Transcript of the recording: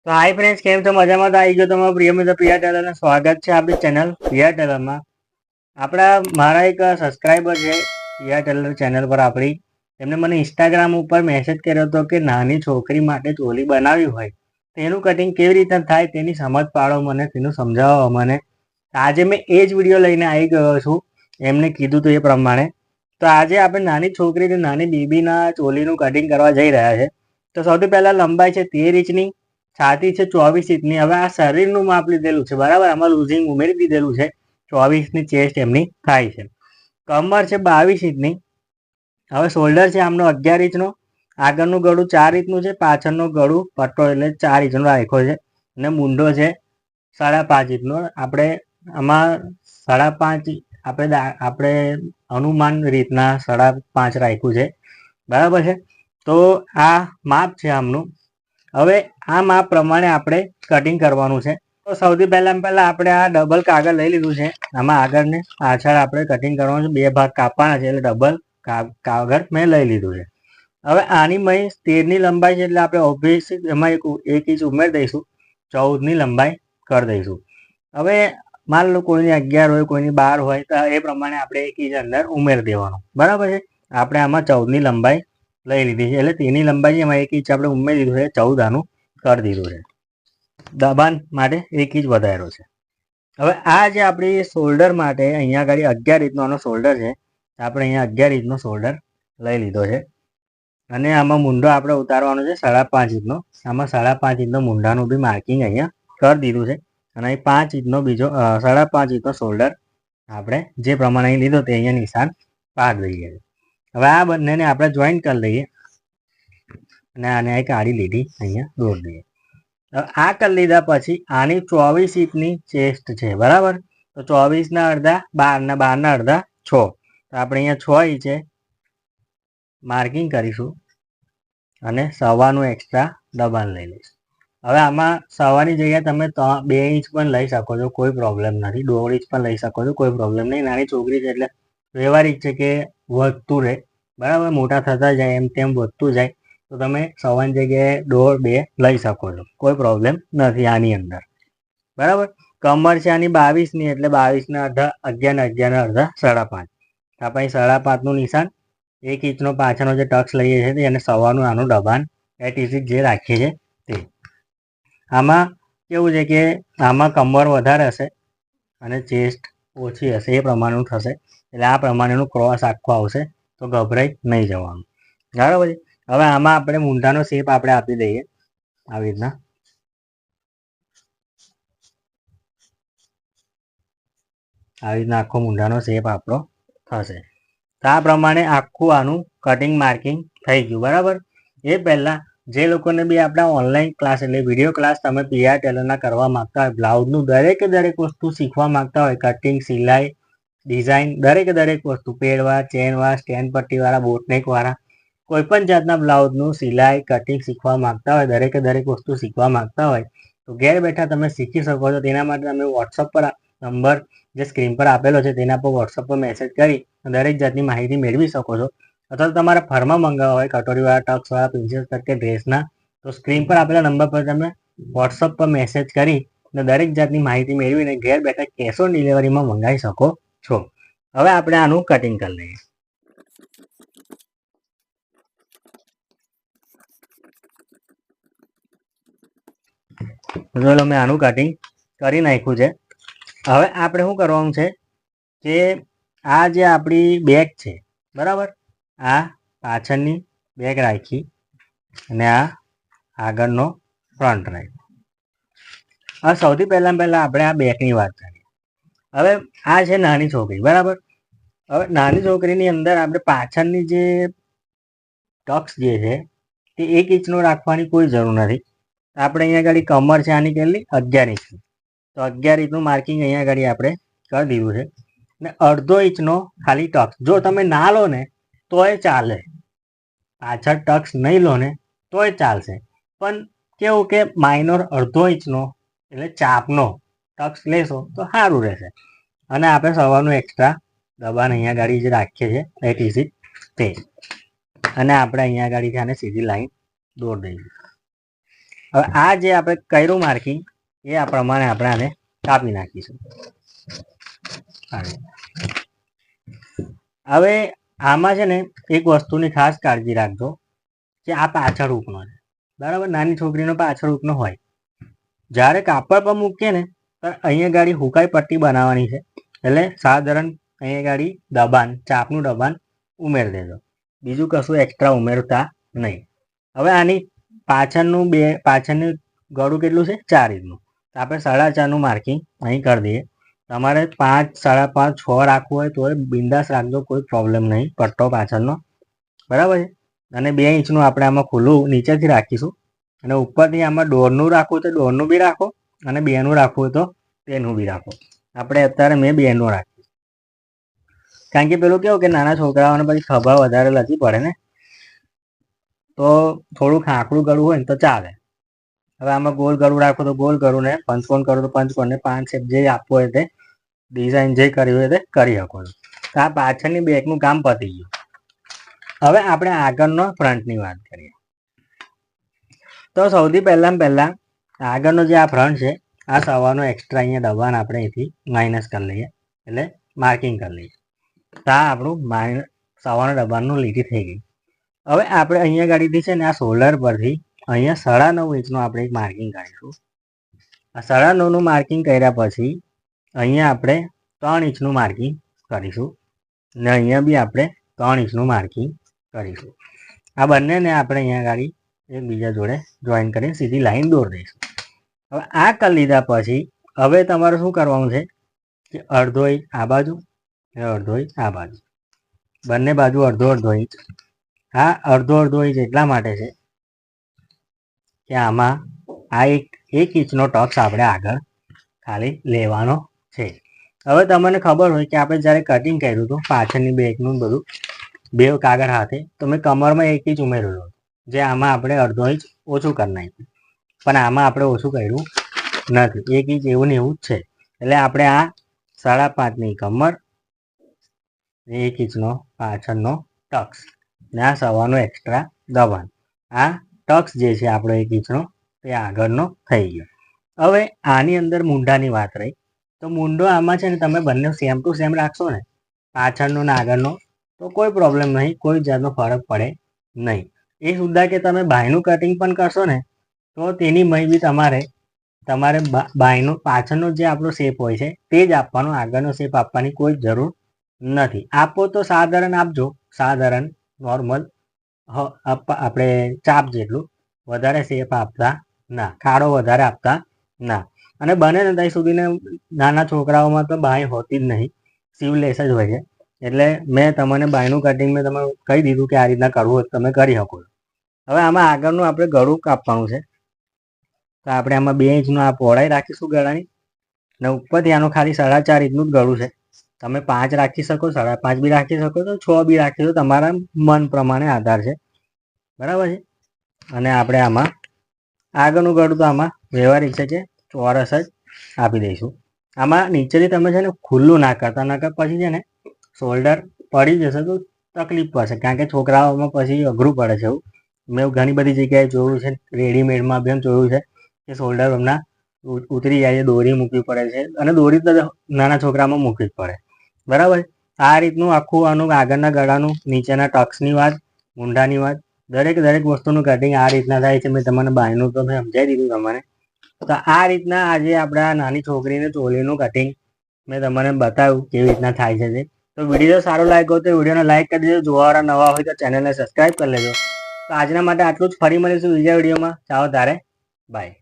તો hi friends, કેમ છો? મજામાં? તો આવી ગયો તમારો પ્રિય મિત્ર પ્રિયા ટેલરને સ્વાગત છે આપણી ચેનલ પ્રિયા ટેલરમાં. મારા એક સબસ્ક્રાઈબર છે પ્રિયા ટેલર ચેનલ પર આપણી. એમને મને ઇન્સ્ટાગ્રામ ઉપર મેસેજ કર્યો હતો કે નાની છોકરી માટે ચોલી બનાવી હોય તો એનું કટિંગ કેવી રીતે થાય તેની સમજ પાડો મને, તેનું સમજાવો મને. આજે મેં એ જ વિડીયો લઈને આવી ગયો છું એમને કીધું હતું એ પ્રમાણે. તો આજે આપણે નાની છોકરી નાની બેબીના ચોલીનું કટિંગ કરવા જઈ રહ્યા છે. તો સૌથી પહેલાં લંબાઈ છે 13 ઇંચની, છાતી છે 24 ઇંચની. હવે આ શરીરનું માપ લીધેલું છે, બરાબર. આમાં લૂઝિંગ ઉમેરી દીધેલું છે. 24 ઇંચની ચેસ્ટ એમની થાય છે. કમર છે 22 ઇંચની. હવે શોલ્ડર છે આમનો 11 ઇંચનો. આગળનું ગળું 4 ઇંચનું છે, પાછળનું ગળું પટ્ટો એટલે 4 ઇંચનો રાખ્યો છે. અને મૂંઢો છે 5.5 ઇંચનો. આપણે આમાં 5.5 આપણે અનુમાન રીતના 5.5 રાખ્યું છે, બરાબર છે. તો આ માપ છે આમનું. હવે આ માપ પ્રમાણે આપણે કટિંગ કરવાનું છે. તો સૌથી પહેલાં આપણે આ ડબલ કાગળ લઈ લીધું છે. આમાં આગળ ને પાછળ આપણે કટિંગ કરવાનું છે. 2 ભાગ કાપવાના છે એટલે ડબલ કાગળ મેં લઈ લીધું છે. હવે આની મય 13ની લંબાઈ છે એટલે આપણે ઓબ્વિયસલી એમાં 1 ઇંચ ઉમેરી દઈશું. 14ની લંબાઈ કરી દઈશું. હવે માન લો કોઈની 11 હોય, કોઈની 12 હોય, તો એ પ્રમાણે આપણે 1 ઇંચ અંદર ઉમેરી દેવાનું, બરાબર છે. આપણે આમાં 14ની લંબાઈ લઈ લીધી છે એટલે તેની લંબાઈ એમાં 1 ઇંચ આપણે ઉમેરી દીધું છે. 14 આનું કરી દીધું છે. દબાણ માટે 1 ઇંચ વધાર્યો છે. હવે આ જે આપણી શોલ્ડર માટે અહીંયા આગળ 11 ઇંચનો આનો શોલ્ડર છે. આપણે અહીંયા 11 ઇંચનો શોલ્ડર લઈ લીધો છે. અને આમાં મૂંઢો આપણે ઉતારવાનો છે 5.5 ઇંચનો. આમાં 5.5 ઇંચનો મૂંઢાનું બી માર્કિંગ અહીંયા કરી દીધું છે. અને અહીં 5 ઇંચનો બીજો 5.5 ઇંચનો શોલ્ડર આપણે જે પ્રમાણે અહીં લીધો તે અહીંયા નિશાન પાડી દઈએ. હવે આ બંનેને આપણે જોઈન્ટ કરી લઈએ અને આને એક આડી લીટી અહીંયા દોરી દઈએ. હવે આ કરી લીધા પછી આની 24 ઇંચની ચેસ્ટ છે, બરાબર. તો 24ના અડધા 12 ના 12ના અડધા 6. તો આપણે અહીંયા 6 ઇંચે માર્કિંગ કરીશું અને સવાનું એક્સ્ટ્રા દબાણ લઈ લઈશું. હવે આમાં સવાની જગ્યાએ તમે 2 ઇંચ પણ લઈ શકો છો, કોઈ પ્રોબ્લેમ નથી. 1.5 ઇંચ પણ લઈ શકો છો, કોઈ પ્રોબ્લેમ નહીં. નાની છોકરી છે એટલે વ્યવહારિક છે કે વધતું રહે, બરાબર. મોટા થતા જાય એમ તેમ વધતું જાય. તો તમે સવાની જગ્યાએ 1.5-2 લઈ શકો છો, કોઈ પ્રોબ્લેમ નથી આની અંદર, બરાબર. કમર છે આની 22ની એટલે 22ના અડધા 11 અડધા 5.5. આપણે 5.5નું નિશાન 1 ઇંચનો પાછળનો જે ટક્સ લઈએ છીએ અને સવાનું આનું દબાણ જે રાખીએ છીએ તે. આમાં કેવું છે કે આમાં કમર વધારે હશે અને ચેસ્ટ ઓછી હશે, એ પ્રમાણેનું થશે. એટલે આ પ્રમાણેનું ક્રોસ આખું આવશે, તો ગભરાઈ નહીં જવાનું, બરાબર. હવે આમાં આપણે મૂંઢાનો શેપ આપણે આપી દઈએ આવી રીતના. આવી રીતના આખો મૂંઢાનો શેપ આપણો થશે. તો આ પ્રમાણે આખું આનું કટિંગ માર્કિંગ થઈ ગયું, બરાબર. એ પહેલાં જે લોકોને બી આપણા ઓનલાઈન ક્લાસ એટલે વિડીયો ક્લાસ તમે પ્રિયા ટેલરના કરવા માગતા હોય, બ્લાઉઝનું દરેક વસ્તુ શીખવા માગતા હોય, કટિંગ, સિલાઈ, ડિઝાઇન, દરેક વસ્તુ, પેડવા, ચેનવા, સ્ટેન્ડ પટ્ટીવાળા, બોટનેકવાળા, કોઈપણ જાતના બ્લાઉઝનું સિલાઈ, કટિંગ શીખવા માગતા હોય, દરેક વસ્તુ શીખવા માગતા હોય તો ઘેર બેઠા તમે શીખી શકો છો. તેના માટે તમે વોટ્સઅપ પર નંબર જે સ્ક્રીન પર આપેલો છે તેના પર વોટ્સઅપ પર મેસેજ કરી દરેક જાતની માહિતી મેળવી શકો છો. અથવા તો તમારે ફરમાં મંગાવવા હોય કટોરીવાળા, ટક્સવાળા, પ્રિન્સેસ કટ કે ડ્રેસના, તો સ્ક્રીન પર આપેલા નંબર પર તમે વોટ્સઅપ પર મેસેજ કરી અને દરેક જાતની માહિતી મેળવીને ઘેર બેઠા કેશ ઓન ડિલિવરીમાં મંગાવી શકો છો. હવે આપણે આનું કટિંગ કરી લઈએ. ચલો મેં આનું કટિંગ કરી નાખ્યું છે. હવે આપણે શું કરવાનું છે કે આ જે આપણી બેક છે, બરાબર, આ પાછળની બેક રાખી અને આ આગળનો ફ્રન્ટ રાખ્યો. હવે સૌથી પહેલાં આપણે આ બેકની વાત કરીએ. હવે આ છે નાની છોકરી, બરાબર. હવે નાની છોકરીની અંદર આપણે પાછળની જે ટક્સ જે છે તે 1 ઇંચનો રાખવાની કોઈ જરૂર નથી. આપણે અહીંયા આગળ કમર છે આની કેટલી 11 ઇંચની, તો 11 ઇંચનું માર્કિંગ અહીંયા આગળ આપણે કરી દીધું છે. ને 1/2 ઇંચનો ખાલી ટક્સ જો તમે ના લો ને તોય ચાલે, પાછળ ટક્સ નહીં લો ને તોય ચાલશે. પણ કેવું કે માઇનોર 1/2 ઇંચનો એટલે ચાપનો ટક્સ લેશો તો સારું રહેશે. અને આપણે સવાનું એક્સ્ટ્રા દબાણ અહીંયા આગળ જે રાખીએ છીએ તે, અને આપણે અહીંયા આગળથી આને સીધી લાઈન દોરી દઈશું. હવે આ જે આપણે કર્યું માર્કિંગ એ આ પ્રમાણે આપણે આને કાપી નાખીશું. હવે આમાં છે ને એક વસ્તુની ખાસ કાળજી રાખજો કે આ પાછળ ઉપનો છે, બરાબર. નાની છોકરીનો પાછળ ઉપનો હોય. જ્યારે કાપડ પર મૂકીએ ને તો અહીંયા ગાડી હુકાઈ પટ્ટી બનાવવાની છે, એટલે સાધારણ અહીંયા ગાડી દબાણ, ચાપનું દબાણ ઉમેરી દેજો. બીજું કશું એક્સ્ટ્રા ઉમેરતા નહીં. હવે આની પાછળનું ગળું કેટલું છે? 4 ઇંચનું. તો આપણે 4.5 માર્કિંગ અહીં કરી દઈએ. તમારે 5, 5.5, 6 રાખવું હોય તો બિંદાસ રાખજો, કોઈ પ્રોબ્લેમ નહીં. પટ્ટો પાછળનો બરાબર છે. અને 2 ઇંચનું આપણે આમાં ખુલ્લું નીચેથી રાખીશું, અને ઉપરથી આમાં દોઢનું રાખવું તો દોઢનું બી રાખો, અને 2નું રાખવું હોય તો 2નું બી રાખો. આપણે અત્યારે મેં 2નું રાખ્યું, કારણ કે પેલું કેવું કે નાના છોકરાઓને પછી ખભા વધારે લચી પડે ને, તો થોડું ખાંકડું ગળું હોય ને તો ચાલે. હવે આમાં ગોલ ગળું રાખો તો ગોલ ગળું, ને પંચકોણ કરો તો પંચકોણ, ને 5 શેપ જે આપવો હોય તે ડિઝાઇન જે કરવી હોય તે કરી શકો છો. તો આ પાછળની બેકનું કામ પતી ગયું. હવે આપણે આગળનો ફ્રન્ટની વાત કરીએ. તો સૌથી પહેલાં આગળનો જે આ ફ્રન્ટ છે, આ સવાનો એક્સ્ટ્રા અહીંયા દબાણ આપણે અહીંથી માઇનસ કરી લઈએ, એટલે માર્કિંગ કરી લઈએ. તો આ આપણું સવાનો દબાણનું લીટી થઈ ગઈ. હવે આપણે અહીંયા ગાડીથી છે ને આ શોલ્ડર પરથી અહીંયા 9.5 ઇંચનું આપણે એક માર્કિંગ કરીશું. આ 9.5નું માર્કિંગ કર્યા પછી અહીંયા આપણે 3 ઇંચનું માર્કિંગ કરીશું, ને અહીંયા બી આપણે 3 ઇંચનું માર્કિંગ કરીશું. આ બંનેને આપણે અહીંયા ગાડી એકબીજા જોડે જોઈન કરીને સીધી લાઈન દોરી દઈશું. હવે આ કરી લીધા પછી હવે તમારે શું કરવાનું છે કે અડધો ઇંચ આ બાજુ, અડધો ઇંચ આ બાજુ, બંને બાજુ અડધો ઇંચ. આ અડધો ઇંચ એટલા માટે છે કે આમાં આ એક ઇંચનો ટક્સ આપણે આગળ ખાલી લેવાનો છે. હવે તમને ખબર હોય કે આપણે જ્યારે કટિંગ કર્યું હતું પાછળની બેકનું બધું બે કાગળ હાથે, તો મેં કમરમાં 1 ઇંચ ઉમેરેલું હતું, જે આમાં આપણે અડધો ઇંચ ઓછું કરી નાખ્યું. પણ આમાં આપણે ઓછું કર્યું નથી, 1 ઇંચ એવું ને એવું જ છે. એટલે આપણે આ 5.5ની કમર, 1 ઇંચનો પાછળનો ટક્સ, ને આ સવાનો એક્સ્ટ્રા દબાણ. આ ટક્સ જે છે આપણો 1 ઇંચનો તે આગળનો થઈ ગયો. હવે આની અંદર મૂંઢાની વાત રહી, તો મૂંઢો આમાં છે ને તમે બંને સેમ ટુ સેમ રાખશો ને, પાછળનો ને આગળનો, તો કોઈ પ્રોબ્લેમ નહીં, કોઈ જાતનો ફરક પડે નહીં. એ સુદ્ધા કે તમે બાયનું કટિંગ પણ કરશો ને તો તેની મય બી તમારે બાયનું પાછળનો જે આપણો શેપ હોય છે તે જ આપવાનો, આગળનો શેપ આપવાની કોઈ જરૂર નથી. આપો તો સાધારણ આપજો, સાધારણ નોર્મલ, આપણે ચાપ જેટલું, વધારે શેપ આપતા ના, ખાડો વધારે આપતા ના. અને બને ને ત્યાં સુધીને નાના છોકરાઓમાં તો બાય હોતી જ નહીં, સીવલેસ જ હોય છે. એટલે મેં તમને બાયનું કટિંગ મેં તમે કહી દીધું કે આ રીતના કરવું હોય તમે કરી શકો. હવે આમાં આગળનું આપણે ગળું કાપવાનું છે, તો આપણે આમાં 2 ઇંચનું આ પહોળાઈ રાખીશું ગળાની, ને ઉપરથી આનું ખાલી 4.5 ઇંચનું જ ગળું છે. તમે 5 રાખી શકો, 5.5 બી રાખી શકો, તો 6 બી રાખી શકો, તમારા મન પ્રમાણે આધાર છે, બરાબર છે. અને આપણે આમાં આગળનું ગળું તો આમાં વ્યવહારિક છે કે ચોરસ જ આપી દઈશું. આમાં નીચેથી તમે છે ને ખુલ્લું ના કરતા, નકર પછી છે ને શોલ્ડર પડી જશે તો તકલીફ પડશે, કારણ કે છોકરાઓમાં પછી અઘરું પડે છે. એવું મેં ઘણી બધી જગ્યાએ જોયું છે, રેડીમેડમાં બી જોયું છે કે શોલ્ડર હમણાં ઉતરી જાય છે, દોરી મૂકવી પડે છે, અને દોરી તો નાના છોકરામાં મૂકવી જ પડે, બરાબર. આ રીતનું આખું આનું આગળના ગળાનું, નીચેના ટક્સની વાત, મૂંઢાની વાત, દરેક વસ્તુનું કટિંગ આ રીતના થાય છે. મેં તમને બાયનું તો મેં સમજાવી દીધું તમને. તો આ રીતના આજે આપણે આ નાની છોકરીને ચોલીનું કટિંગ મેં તમને બતાવ્યું કેવી રીતના થાય છે. તો વિડીયો સારો લાગ્યો તો વિડીયોને લાઈક કરી દેજો, જોવાવાળા નવા હોય તો ચેનલને સબસ્ક્રાઈબ કરી લેજો. તો આજના માટે આટલું જ. ફરી મળીશું બીજા વિડીયોમાં. ચાલો તારે, બાય.